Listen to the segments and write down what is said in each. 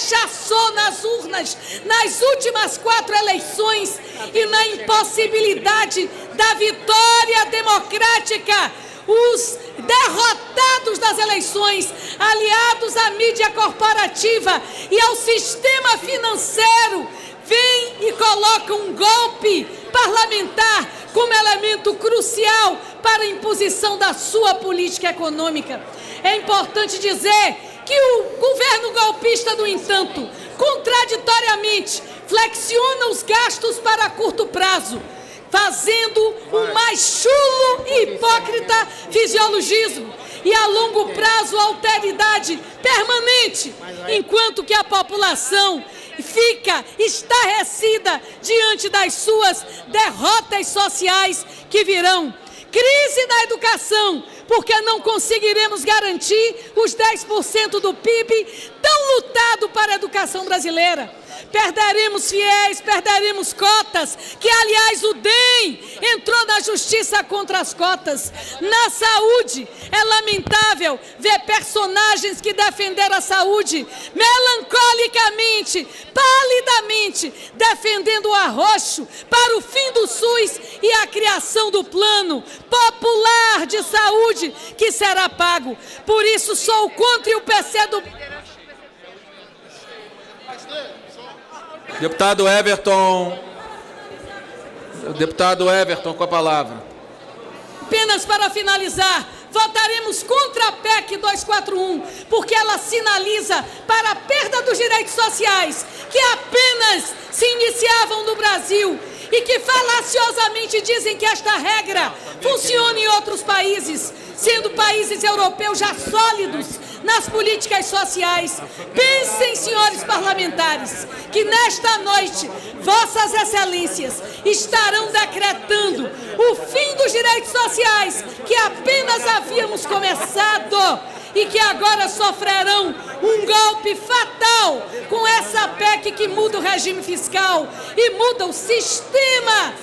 fracassou nas urnas, nas últimas 4 eleições e na impossibilidade da vitória democrática. Os derrotados das eleições, aliados à mídia corporativa e ao sistema financeiro, vêm e colocam um golpe parlamentar como elemento crucial para a imposição da sua política econômica. É importante dizer que o governo golpista, no entanto, contraditoriamente, flexiona os gastos para curto prazo, fazendo o mais chulo e hipócrita fisiologismo e a longo prazo alteridade permanente, enquanto que a população fica estarrecida diante das suas derrotas sociais que virão. Crise na educação, porque não conseguiremos garantir os 10% do PIB tão lutado para a educação brasileira. Perderemos fiéis, perderemos cotas, que, aliás, o DEM entrou na justiça contra as cotas. Na saúde, é lamentável ver personagens que defenderam a saúde melancolicamente, palidamente, defendendo o arroxo para o fim do SUS e a criação do plano popular de saúde que será pago. Por isso, sou contra o PC do... Deputado Everton com a palavra. Apenas para finalizar, votaremos contra a PEC 241, porque ela sinaliza para a perda dos direitos sociais que apenas se iniciavam no Brasil e que falaciosamente dizem que esta regra funciona em outros países, sendo países europeus já sólidos nas políticas sociais. Pensem, senhores parlamentares, que nesta noite vossas excelências estarão decretando o fim dos direitos sociais que apenas havíamos começado e que agora sofrerão um golpe fatal com essa PEC que muda o regime fiscal e muda o sistema,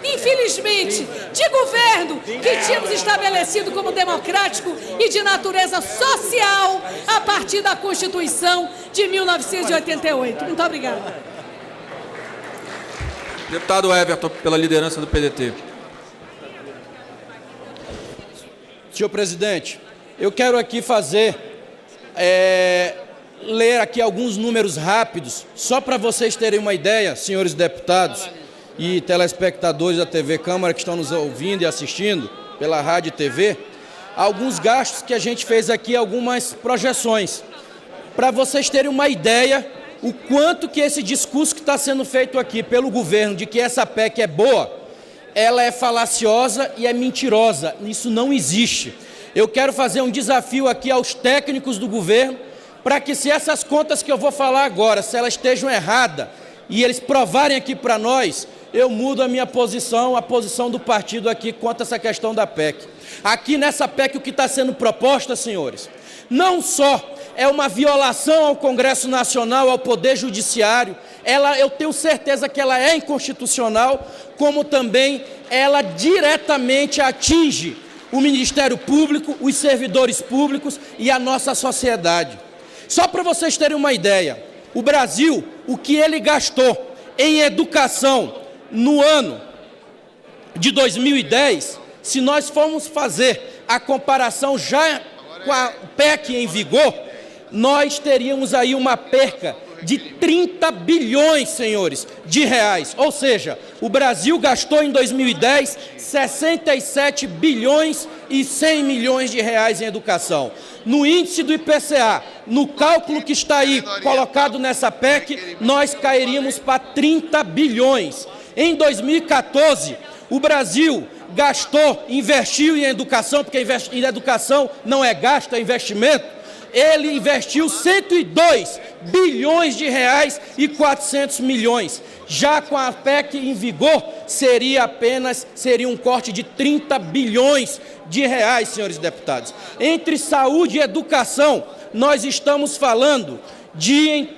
infelizmente, de governo que tínhamos estabelecido como democrático e de natureza social a partir da Constituição de 1988. Muito obrigada. Deputado Everton, pela liderança do PDT. Senhor presidente, eu quero aqui ler aqui alguns números rápidos, só para vocês terem uma ideia, senhores deputados e telespectadores da TV Câmara que estão nos ouvindo e assistindo pela rádio e TV, alguns gastos que a gente fez aqui, algumas projeções, para vocês terem uma ideia o quanto que esse discurso que está sendo feito aqui pelo governo de que essa PEC é boa, ela é falaciosa e é mentirosa. Isso não existe. Eu quero fazer um desafio aqui aos técnicos do governo para que, se essas contas que eu vou falar agora, se elas estejam erradas e eles provarem aqui para nós, eu mudo a minha posição, a posição do partido aqui quanto a essa questão da PEC. Aqui nessa PEC o que está sendo proposta, senhores, não só é uma violação ao Congresso Nacional, ao Poder Judiciário, eu tenho certeza que ela é inconstitucional, como também ela diretamente atinge o Ministério Público, os servidores públicos e a nossa sociedade. Só para vocês terem uma ideia, o Brasil, o que ele gastou em educação no ano de 2010, se nós formos fazer a comparação já com a PEC em vigor, nós teríamos aí uma perca de 30 bilhões, senhores, de reais. Ou seja, o Brasil gastou em 2010 67 bilhões e 100 milhões de reais em educação. No índice do IPCA, no cálculo que está aí colocado nessa PEC, nós cairíamos para 30 bilhões. Em 2014, o Brasil gastou, investiu em educação, porque em educação não é gasto, é investimento. Ele investiu 102 bilhões de reais e 400 milhões. Já com a PEC em vigor, seria um corte de 30 bilhões de reais, senhores deputados. Entre saúde e educação, nós estamos falando de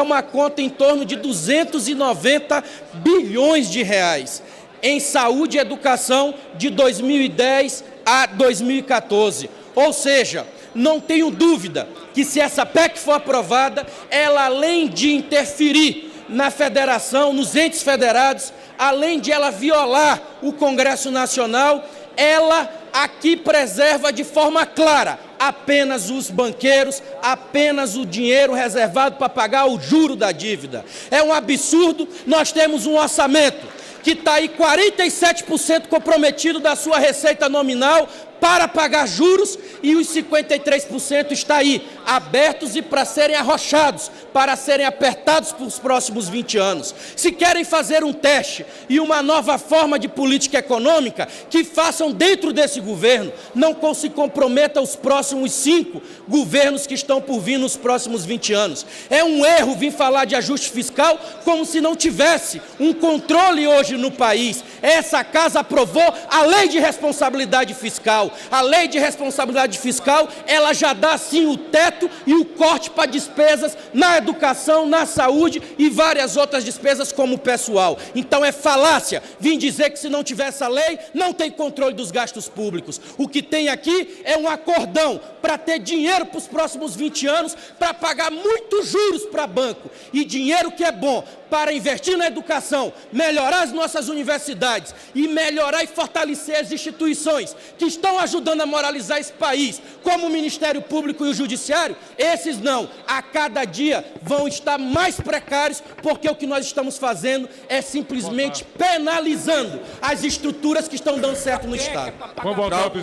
uma conta em torno de 290 bilhões de reais. Em saúde e educação, de 2010 a 2014. Ou seja, não tenho dúvida que se essa PEC for aprovada, ela além de interferir na federação, nos entes federados, além de ela violar o Congresso Nacional, ela aqui preserva de forma clara apenas os banqueiros, apenas o dinheiro reservado para pagar o juro da dívida. É um absurdo. Nós temos um orçamento que está aí 47% comprometido da sua receita nominal para pagar juros, e os 53% está aí, abertos e para serem arrochados, para serem apertados para os próximos 20 anos. Se querem fazer um teste e uma nova forma de política econômica, que façam dentro desse governo, não se comprometa os próximos 5 governos que estão por vir nos próximos 20 anos. É um erro vir falar de ajuste fiscal como se não tivesse um controle hoje no país. Essa casa aprovou a Lei de Responsabilidade Fiscal. A Lei de Responsabilidade Fiscal, ela já dá sim o teto e o corte para despesas na educação, na saúde e várias outras despesas como o pessoal. Então é falácia vir dizer que se não tiver essa lei, não tem controle dos gastos públicos. O que tem aqui é um acordão para ter dinheiro para os próximos 20 anos, para pagar muitos juros para banco, e dinheiro que é bom para investir na educação, melhorar as nossas universidades e melhorar e fortalecer as instituições que estão ajudando a moralizar esse país, como o Ministério Público e o Judiciário. Esses não, a cada dia vão estar mais precários, porque o que nós estamos fazendo é simplesmente penalizando as estruturas que estão dando certo no Estado.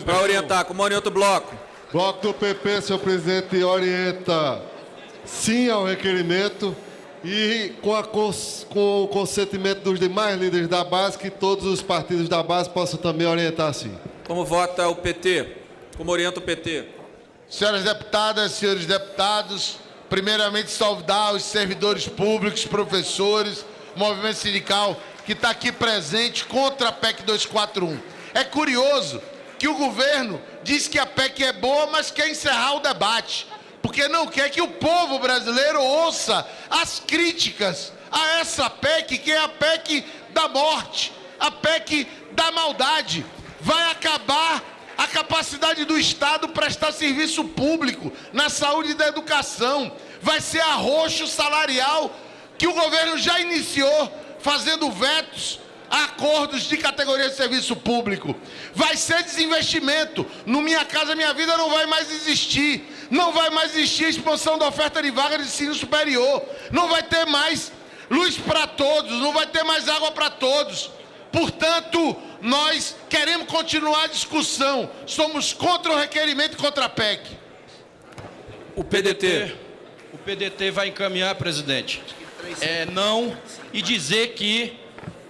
Para orientar, como orienta o bloco. Bloco do PP, senhor presidente, orienta sim ao requerimento e com o consentimento dos demais líderes da base, que todos os partidos da base possam também orientar sim. Como vota o PT? Como orienta o PT? Senhoras deputadas, senhores deputados, primeiramente saudar os servidores públicos, professores, movimento sindical que está aqui presente contra a PEC 241. É curioso que o governo diz que a PEC é boa, mas quer encerrar o debate, porque não quer que o povo brasileiro ouça as críticas a essa PEC, que é a PEC da morte, a PEC da maldade. Vai acabar a capacidade do Estado prestar serviço público na saúde e da educação. Vai ser arroxo salarial que o governo já iniciou, fazendo vetos a acordos de categoria de serviço público. Vai ser desinvestimento. No Minha Casa Minha Vida não vai mais existir. Não vai mais existir a expansão da oferta de vaga de ensino superior. Não vai ter mais luz para todos. Não vai ter mais água para todos. Portanto, nós queremos continuar a discussão. Somos contra o requerimento e contra a PEC. O PDT vai encaminhar, presidente, não, e dizer que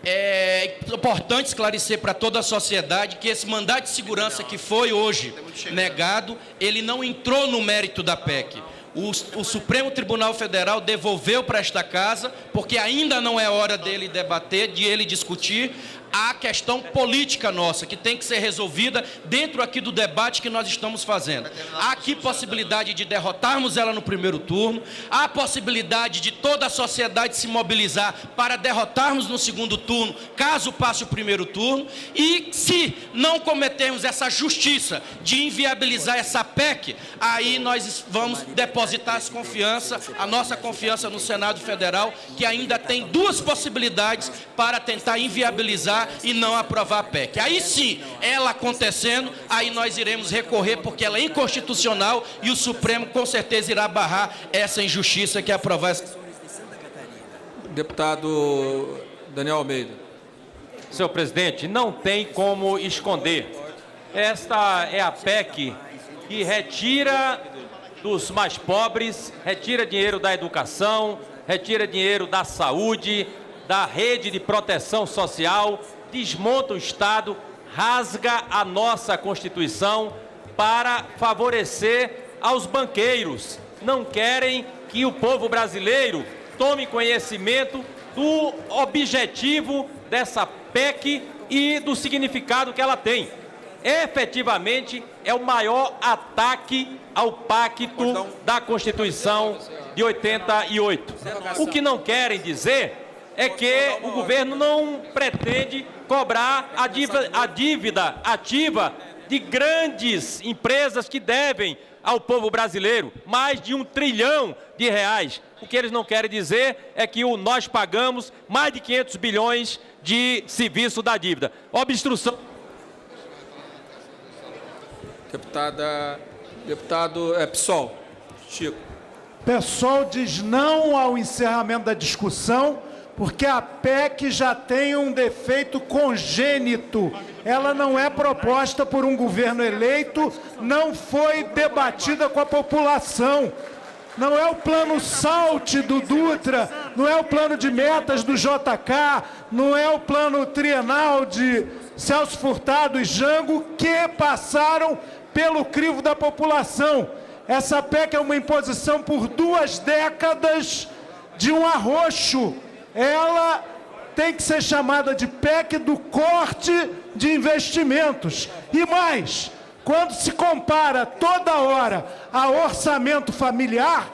é importante esclarecer para toda a sociedade que esse mandado de segurança que foi hoje negado, ele não entrou no mérito da PEC. O Supremo Tribunal Federal devolveu para esta casa, porque ainda não é hora dele debater, de ele discutir a questão política nossa, que tem que ser resolvida dentro aqui do debate que nós estamos fazendo. Há aqui possibilidade de derrotarmos ela no primeiro turno, há possibilidade de toda a sociedade se mobilizar para derrotarmos no segundo turno, caso passe o primeiro turno, e se não cometermos essa justiça de inviabilizar essa PEC, aí nós vamos depositar a nossa confiança no Senado Federal, que ainda tem 2 possibilidades para tentar inviabilizar e não aprovar a PEC. Aí sim, ela acontecendo, aí nós iremos recorrer, porque ela é inconstitucional e o Supremo com certeza irá barrar essa injustiça que é aprovar essa... Deputado Daniel Almeida. Senhor presidente, não tem como esconder. Esta é a PEC que retira dos mais pobres, retira dinheiro da educação, retira dinheiro da saúde, da rede de proteção social, desmonta o Estado, rasga a nossa Constituição para favorecer aos banqueiros. Não querem que o povo brasileiro tome conhecimento do objetivo dessa PEC e do significado que ela tem. Efetivamente, é o maior ataque ao pacto da Constituição de 88. O que não querem dizer é que o governo não pretende cobrar a dívida ativa de grandes empresas que devem ao povo brasileiro mais de R$1 trilhão. O que eles não querem dizer é que nós pagamos mais de 500 bilhões de serviço da dívida. Obstrução. Deputado PSOL, Chico. PSOL diz não ao encerramento da discussão, porque a PEC já tem um defeito congênito. Ela não é proposta por um governo eleito, não foi debatida com a população. Não é o plano SALT do Dutra, não é o plano de metas do JK, não é o plano trienal de Celso Furtado e Jango que passaram pelo crivo da população. Essa PEC é uma imposição por 2 décadas de um arroxo. Ela tem que ser chamada de PEC do corte de investimentos. E mais, quando se compara toda hora a orçamento familiar,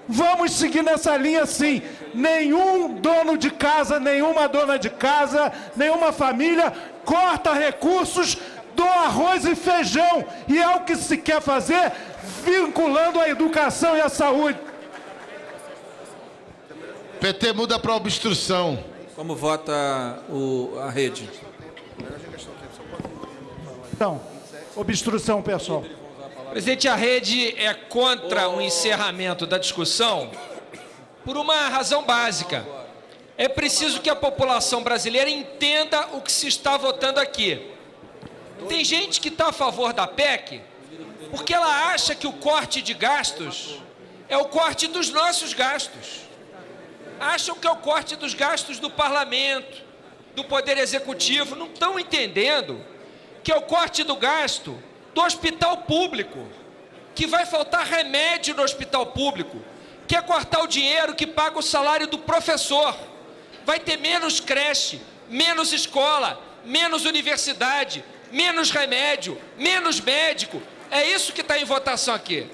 vamos seguir nessa linha sim. Nenhum dono de casa, nenhuma dona de casa, nenhuma família corta recursos do arroz e feijão. E é o que se quer fazer, vinculando a educação e a saúde. PT muda para obstrução. Como vota a rede? Então, obstrução, pessoal. Presidente, a rede é contra o encerramento da discussão por uma razão básica. É preciso que a população brasileira entenda o que se está votando aqui. Tem gente que está a favor da PEC porque ela acha que o corte de gastos é o corte dos nossos gastos. Acham que é o corte dos gastos do parlamento, do poder executivo. Não estão entendendo que é o corte do gasto do hospital público, que vai faltar remédio no hospital público, que é cortar o dinheiro que paga o salário do professor. Vai ter menos creche, menos escola, menos universidade, menos remédio, menos médico. É isso que está em votação aqui.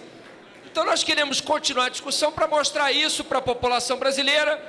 Então nós queremos continuar a discussão para mostrar isso para a população brasileira.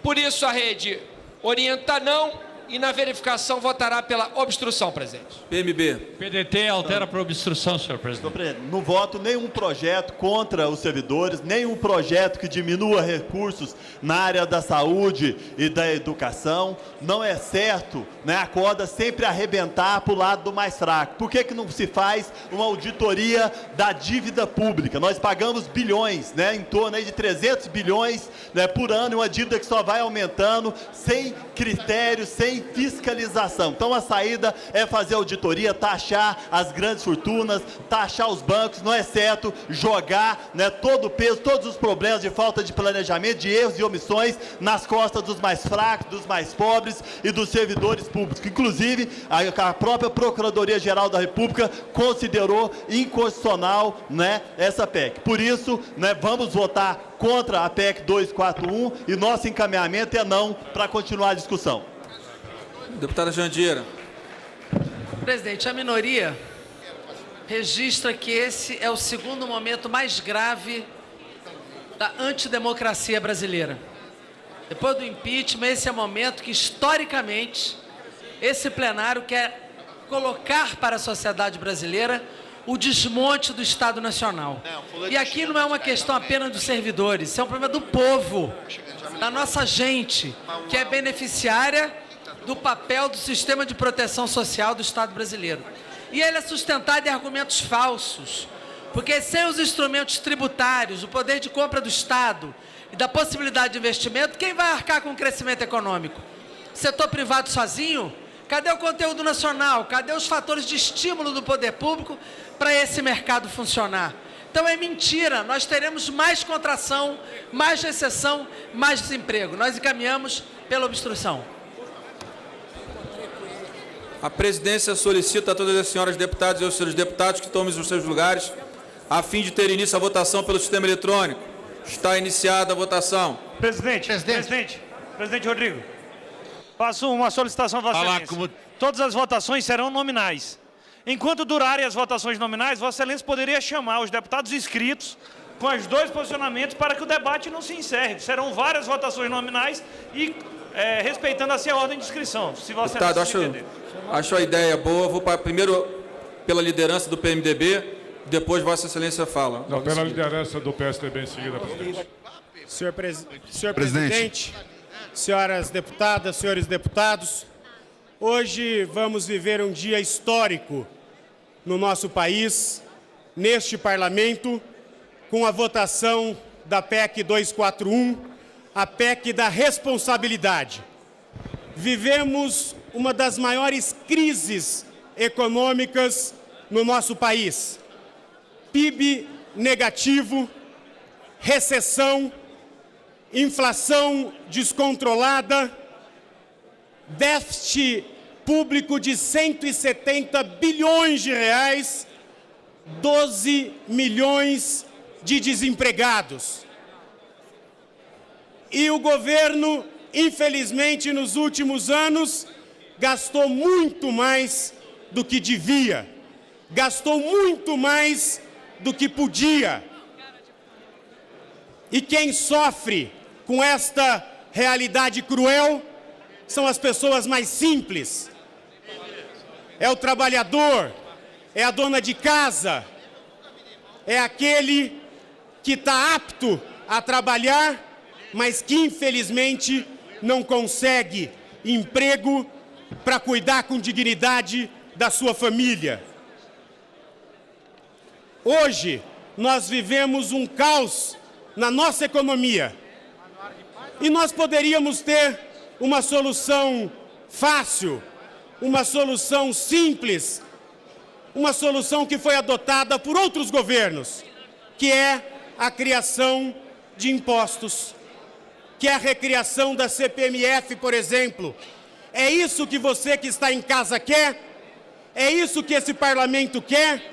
Por isso a rede orienta não e na verificação votará pela obstrução, presidente. PMB. PDT altera para obstrução, senhor presidente. Senhor presidente, não voto nenhum projeto contra os servidores, nenhum projeto que diminua recursos na área da saúde e da educação. Não é certo, né, a corda sempre arrebentar para o lado do mais fraco. Por que não se faz uma auditoria da dívida pública? Nós pagamos bilhões, né, em torno aí de 300 bilhões, né, por ano, uma dívida que só vai aumentando, sem critérios, sem fiscalização. Então a saída é fazer auditoria, taxar as grandes fortunas, taxar os bancos. Não é certo jogar, né, todo o peso, todos os problemas de falta de planejamento, de erros e omissões nas costas dos mais fracos, dos mais pobres e dos servidores públicos. Inclusive, a própria Procuradoria-Geral da República considerou inconstitucional, né, essa PEC. Por isso, né, vamos votar contra a PEC 241 e nosso encaminhamento é não para continuar a discussão. Deputada Jandira. Presidente, a minoria registra que esse é o segundo momento mais grave da antidemocracia brasileira. Depois do impeachment, esse é o momento que, historicamente, esse plenário quer colocar para a sociedade brasileira o desmonte do Estado Nacional. E aqui não é uma questão apenas dos servidores, isso é um problema do povo, da nossa gente, que é beneficiária do papel do sistema de proteção social do Estado brasileiro. E ele é sustentado em argumentos falsos, porque sem os instrumentos tributários, o poder de compra do Estado e da possibilidade de investimento, quem vai arcar com o crescimento econômico? Setor privado sozinho? Cadê o conteúdo nacional? Cadê os fatores de estímulo do poder público para esse mercado funcionar? Então é mentira, nós teremos mais contração, mais recessão, mais desemprego. Nós encaminhamos pela obstrução. A presidência solicita a todas as senhoras deputadas e aos senhores deputados que tomem os seus lugares a fim de ter início a votação pelo sistema eletrônico. Está iniciada a votação. Presidente Rodrigo, faço uma solicitação a Vossa Excelência. Todas as votações serão nominais. Enquanto durarem as votações nominais, Vossa Excelência poderia chamar os deputados inscritos com os 2 posicionamentos para que o debate não se encerre. Serão várias votações nominais e respeitando assim a ordem de inscrição. Se Vossa Excelência acho a ideia boa. Vou primeiro pela liderança do PMDB, Depois Vossa Excelência fala. Não, pela liderança do PSDB em seguida, presidente. Senhor presidente, senhoras deputadas, senhores deputados, hoje vamos viver um dia histórico no nosso país, neste parlamento, com a votação da PEC 241, a PEC da responsabilidade. Vivemos uma das maiores crises econômicas no nosso país. PIB negativo, recessão, inflação descontrolada, déficit público de 170 bilhões de reais, 12 milhões de desempregados. E o governo, infelizmente, nos últimos anos, gastou muito mais do que devia, gastou muito mais do que podia. E quem sofre com esta realidade cruel são as pessoas mais simples. É o trabalhador, é a dona de casa, é aquele que está apto a trabalhar, mas que infelizmente não consegue emprego para cuidar com dignidade da sua família. Hoje, nós vivemos um caos na nossa economia. E nós poderíamos ter uma solução fácil, uma solução simples, uma solução que foi adotada por outros governos, que é a criação de impostos, que é a recriação da CPMF, por exemplo. É isso que você que está em casa quer? É isso que esse parlamento quer?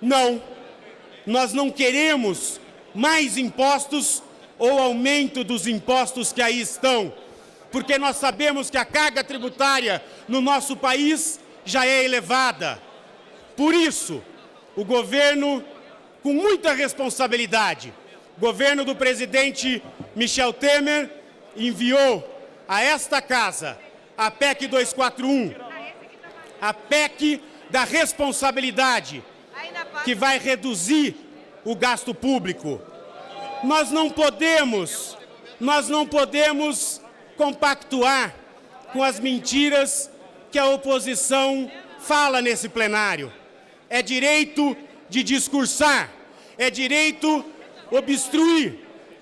Não. Nós não queremos mais impostos ou aumento dos impostos que aí estão, porque nós sabemos que a carga tributária no nosso país já é elevada. Por isso, o governo, com muita responsabilidade, o governo do presidente Michel Temer enviou a esta casa a PEC 241, a PEC da responsabilidade, que vai reduzir o gasto público. Nós não podemos compactuar com as mentiras que a oposição fala nesse plenário. É direito de discursar, é direito obstruir,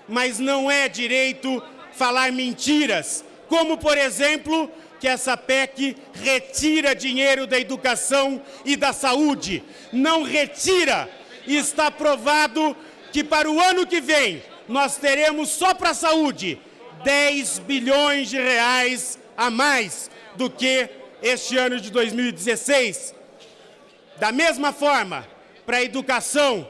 mas não é direito falar mentiras, como, por exemplo, que essa PEC retira dinheiro da educação e da saúde. Não retira. E está provado que para o ano que vem nós teremos só para a saúde 10 bilhões de reais a mais do que este ano de 2016. Da mesma forma, para a educação,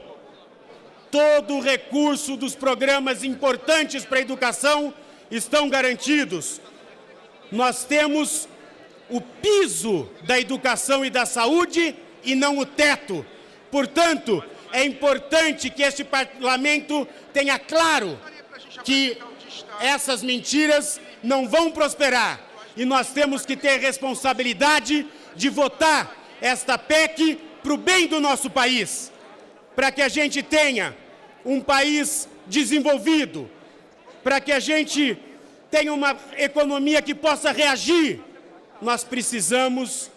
todo o recurso dos programas importantes para a educação estão garantidos. Nós temos o piso da educação e da saúde e não o teto. Portanto, é importante que este parlamento tenha claro que essas mentiras não vão prosperar. E nós temos que ter responsabilidade de votar esta PEC para o bem do nosso país, para que a gente tenha um país desenvolvido, para que a gente tenha uma economia que possa reagir. Nós precisamos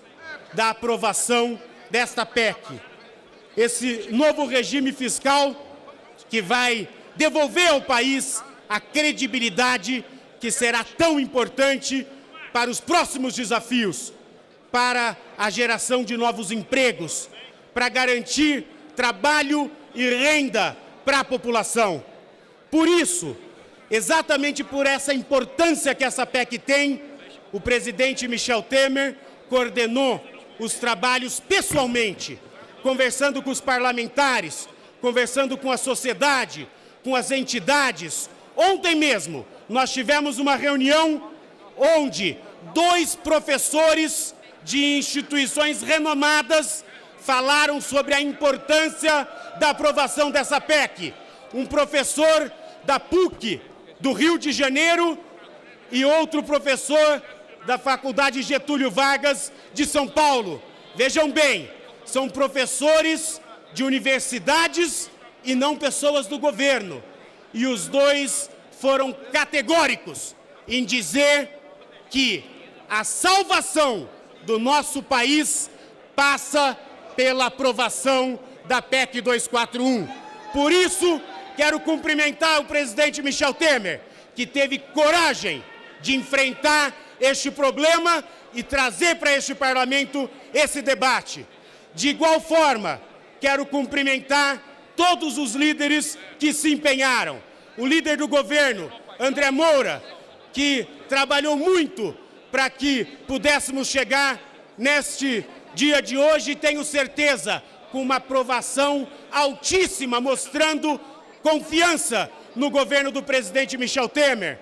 da aprovação desta PEC. Esse novo regime fiscal que vai devolver ao país a credibilidade que será tão importante para os próximos desafios, para a geração de novos empregos, para garantir trabalho e renda para a população. Por isso, exatamente por essa importância que essa PEC tem, o presidente Michel Temer coordenou os trabalhos pessoalmente, conversando com os parlamentares, conversando com a sociedade, com as entidades. Ontem mesmo, nós tivemos uma reunião onde 2 professores de instituições renomadas falaram sobre a importância da aprovação dessa PEC. Um professor da PUC, do Rio de Janeiro, e outro professor da Faculdade Getúlio Vargas, de São Paulo. Vejam bem, são professores de universidades e não pessoas do governo. E os dois foram categóricos em dizer que a salvação do nosso país passa pela aprovação da PEC 241. Por isso, quero cumprimentar o presidente Michel Temer, que teve coragem de enfrentar este problema e trazer para este parlamento esse debate. De igual forma, quero cumprimentar todos os líderes que se empenharam. O líder do governo, André Moura, que trabalhou muito para que pudéssemos chegar neste dia de hoje, e tenho certeza, com uma aprovação altíssima, mostrando confiança no governo do presidente Michel Temer.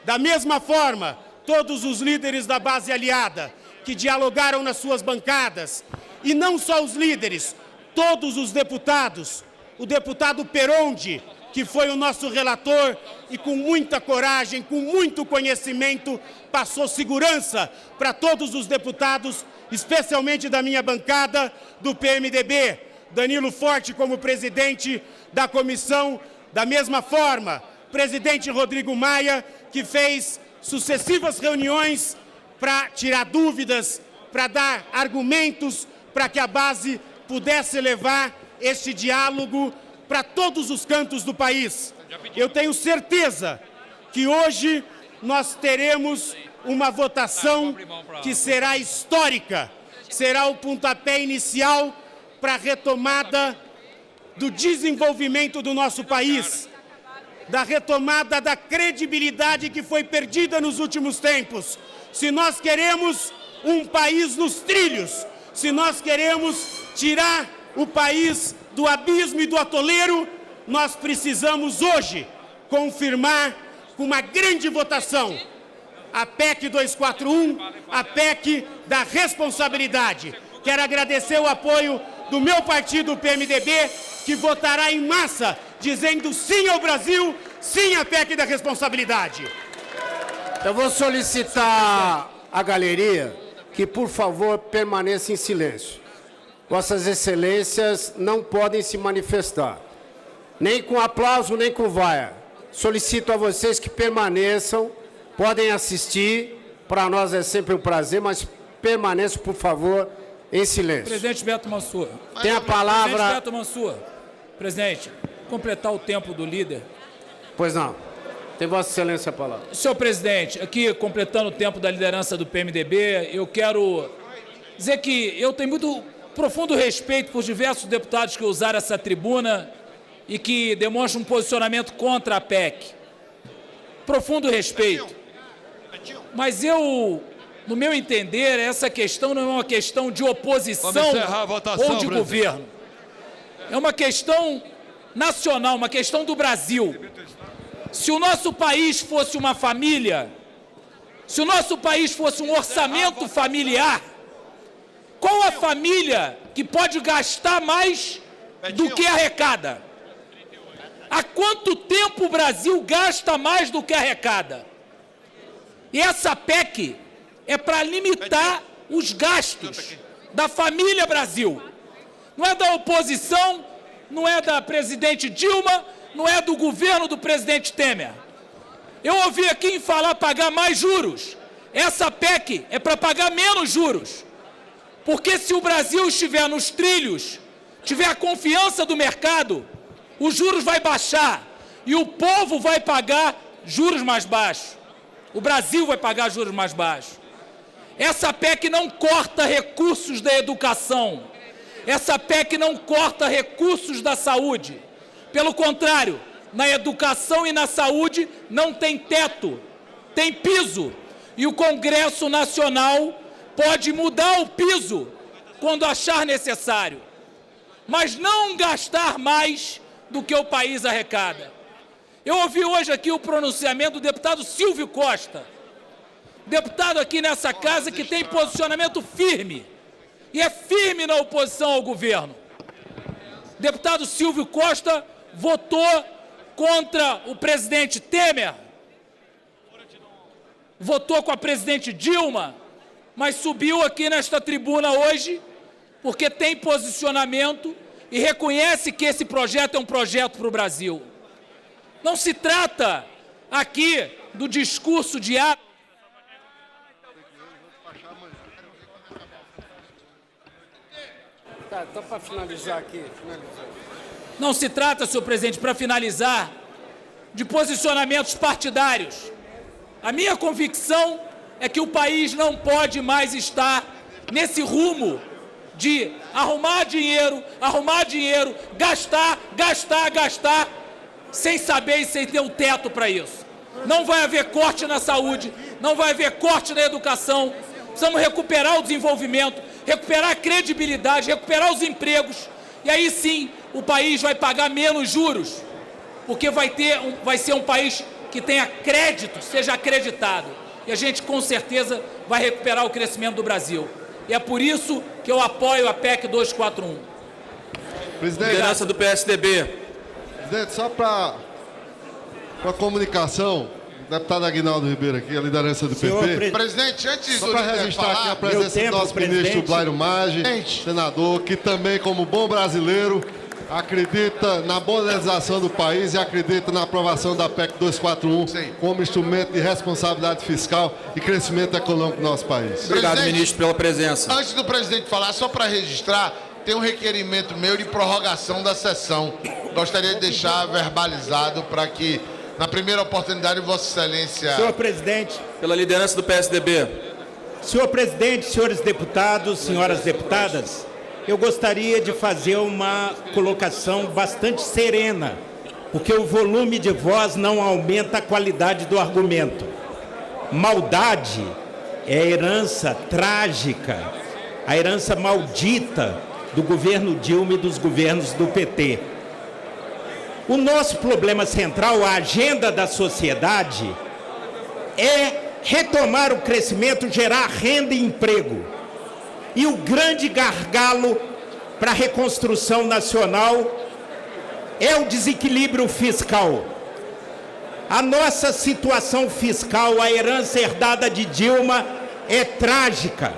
Da mesma forma, todos os líderes da base aliada que dialogaram nas suas bancadas, e não só os líderes, todos os deputados, o deputado Peronde, que foi o nosso relator e com muita coragem, com muito conhecimento, passou segurança para todos os deputados, especialmente da minha bancada do PMDB. Danilo Forte como presidente da comissão, da mesma forma, presidente Rodrigo Maia, que fez sucessivas reuniões para tirar dúvidas, para dar argumentos, para que a base pudesse levar este diálogo para todos os cantos do país. Eu tenho certeza que hoje nós teremos uma votação que será histórica, será o pontapé inicial para a retomada do desenvolvimento do nosso país, da retomada da credibilidade que foi perdida nos últimos tempos. Se nós queremos um país nos trilhos, se nós queremos tirar o país do abismo e do atoleiro, nós precisamos hoje confirmar com uma grande votação a PEC 241, a PEC da responsabilidade. Quero agradecer o apoio do meu partido, o PMDB, que votará em massa, dizendo sim ao Brasil, sim à PEC da responsabilidade. Eu vou solicitar à galeria que, por favor, permaneça em silêncio. Vossas Excelências não podem se manifestar, nem com aplauso, nem com vaia. Solicito a vocês que permaneçam, podem assistir, para nós é sempre um prazer, mas permaneçam, por favor, em silêncio. Presidente Beto Mansur. Tem a palavra... Presidente Beto Mansur. Presidente, completar o tempo do líder. Pois não. Tem Vossa Excelência a palavra. Senhor presidente, aqui completando o tempo da liderança do PMDB, eu quero dizer que eu tenho muito profundo respeito por diversos deputados que usaram essa tribuna e que demonstram um posicionamento contra a PEC. Profundo respeito. Mas eu, no meu entender, essa questão não é uma questão de oposição ou de governo. É uma questão nacional, uma questão do Brasil. Se o nosso país fosse uma família, se o nosso país fosse um orçamento familiar, qual a família que pode gastar mais do que arrecada? Há quanto tempo o Brasil gasta mais do que arrecada? E essa PEC é para limitar os gastos da família Brasil. Não é da oposição, não é da presidente Dilma, não é do governo do presidente Temer. Eu ouvi aqui falar pagar mais juros. Essa PEC é para pagar menos juros. Porque se o Brasil estiver nos trilhos, tiver a confiança do mercado, os juros vai baixar e o povo vai pagar juros mais baixos. O Brasil vai pagar juros mais baixos. Essa PEC não corta recursos da educação. Essa PEC não corta recursos da saúde. Pelo contrário, na educação e na saúde não tem teto, tem piso. E o Congresso Nacional pode mudar o piso quando achar necessário, mas não gastar mais do que o país arrecada. Eu ouvi hoje aqui o pronunciamento do deputado Silvio Costa, deputado aqui nessa casa que tem posicionamento firme, e é firme na oposição ao governo. Deputado Silvio Costa votou contra o presidente Temer, votou com a presidente Dilma, mas subiu aqui nesta tribuna hoje porque tem posicionamento e reconhece que esse projeto é um projeto para o Brasil. Não se trata aqui do discurso de ato. Tá, então para finalizar aqui, Não se trata, senhor presidente, para finalizar, de posicionamentos partidários. A minha convicção é que o país não pode mais estar nesse rumo de arrumar dinheiro, gastar, sem saber e sem ter um teto para isso. Não vai haver corte na saúde, não vai haver corte na educação. Precisamos recuperar o desenvolvimento, recuperar a credibilidade, recuperar os empregos. E aí sim, o país vai pagar menos juros, porque vai ser um país que tenha crédito, seja acreditado. E a gente, com certeza, vai recuperar o crescimento do Brasil. E é por isso que eu apoio a PEC 241. Presidente, Liderança do PSDB. Presidente, só para a comunicação, o deputado Aguinaldo Ribeiro aqui, a liderança do PP. Presidente, antes Só do para líder registrar aqui falar, a presença do nosso ministro Blairo Maggi, senador, que também, como bom brasileiro, acredita na modernização do país e acredita na aprovação da PEC 241 como instrumento de responsabilidade fiscal e crescimento econômico do nosso país. Obrigado, ministro, pela presença. Antes do presidente falar, só para registrar, tem um requerimento meu de prorrogação da sessão. Gostaria de deixar verbalizado para que, na primeira oportunidade, Vossa Excelência... Senhor presidente. Pela liderança do PSDB. Senhor presidente, senhores deputados, senhoras deputadas, eu gostaria de fazer uma colocação bastante serena, porque o volume de voz não aumenta a qualidade do argumento. Maldade é a herança trágica, a herança maldita do governo Dilma e dos governos do PT. O nosso problema central, a agenda da sociedade, é retomar o crescimento, gerar renda e emprego. E o grande gargalo para a reconstrução nacional é o desequilíbrio fiscal. A nossa situação fiscal, a herança herdada de Dilma, é trágica.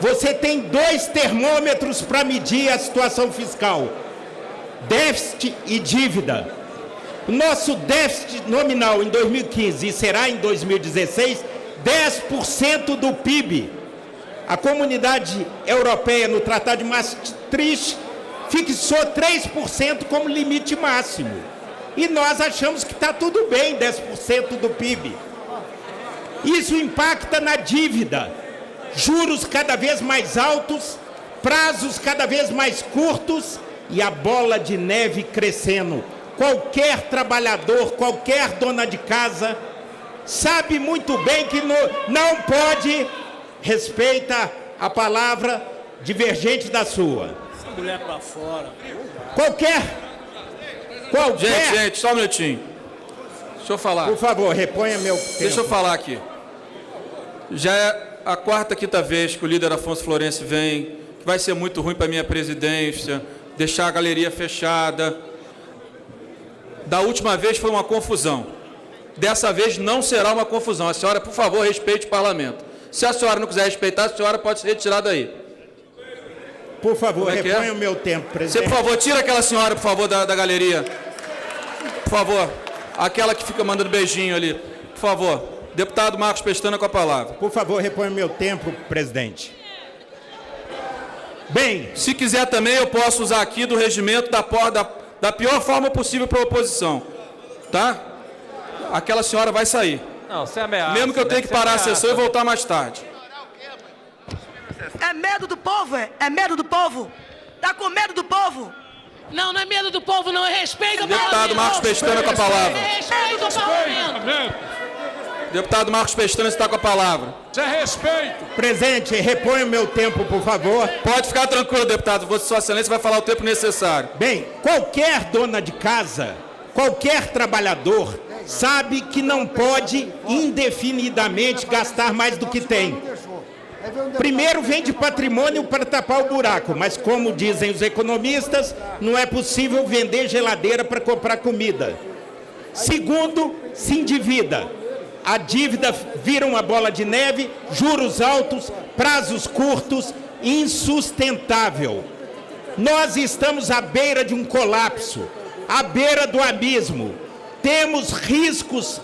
Você tem 2 termômetros para medir a situação fiscal: déficit e dívida. O nosso déficit nominal em 2015 e será em 2016 10% do PIB. A comunidade europeia, no Tratado de Maastricht, fixou 3% como limite máximo. E nós achamos que está tudo bem, 10% do PIB. Isso impacta na dívida. Juros cada vez mais altos, prazos cada vez mais curtos e a bola de neve crescendo. Qualquer trabalhador, qualquer dona de casa sabe muito bem que não pode... Respeita a palavra divergente da sua. Essa mulher para fora. Qualquer... Gente, só um minutinho. Deixa eu falar. Por favor, reponha meu tempo. Deixa eu falar aqui. Já é a 4ª, 5ª vez que o líder Afonso Florencio vem, que vai ser muito ruim para a minha presidência, deixar a galeria fechada. Da última vez foi uma confusão. Dessa vez não será uma confusão. A senhora, por favor, respeite o parlamento. Se a senhora não quiser respeitar, a senhora pode ser retirada aí. Por favor, reponha o meu tempo, presidente. Você, por favor, tira aquela senhora, por favor, da galeria. Por favor. Aquela que fica mandando beijinho ali. Por favor. Deputado Marcos Pestana com a palavra. Por favor, reponha o meu tempo, presidente. Bem... Se quiser também, eu posso usar aqui do regimento da pior forma possível para a oposição. Tá? Aquela senhora vai sair. Não, você ameaça. Mesmo que eu tenha que parar a sessão e voltar mais tarde. É medo do povo, é? É medo do povo? Tá com medo do povo? Não, não é medo do povo, não. É respeito ao Deputado parlamento. Marcos Pestana com a palavra. É respeito ao parlamento. Deputado Marcos Pestana está com a palavra. Isso é respeito. Presidente, reponha o meu tempo, por favor. Pode ficar tranquilo, deputado. Sua Excelência vai falar o tempo necessário. Bem, qualquer dona de casa, qualquer trabalhador, sabe que não pode indefinidamente gastar mais do que tem. Primeiro, vende patrimônio para tapar o buraco, mas como dizem os economistas, não é possível vender geladeira para comprar comida. Segundo, se endivida. A dívida vira uma bola de neve, juros altos, prazos curtos, insustentável. Nós estamos à beira de um colapso, à beira do abismo. Temos riscos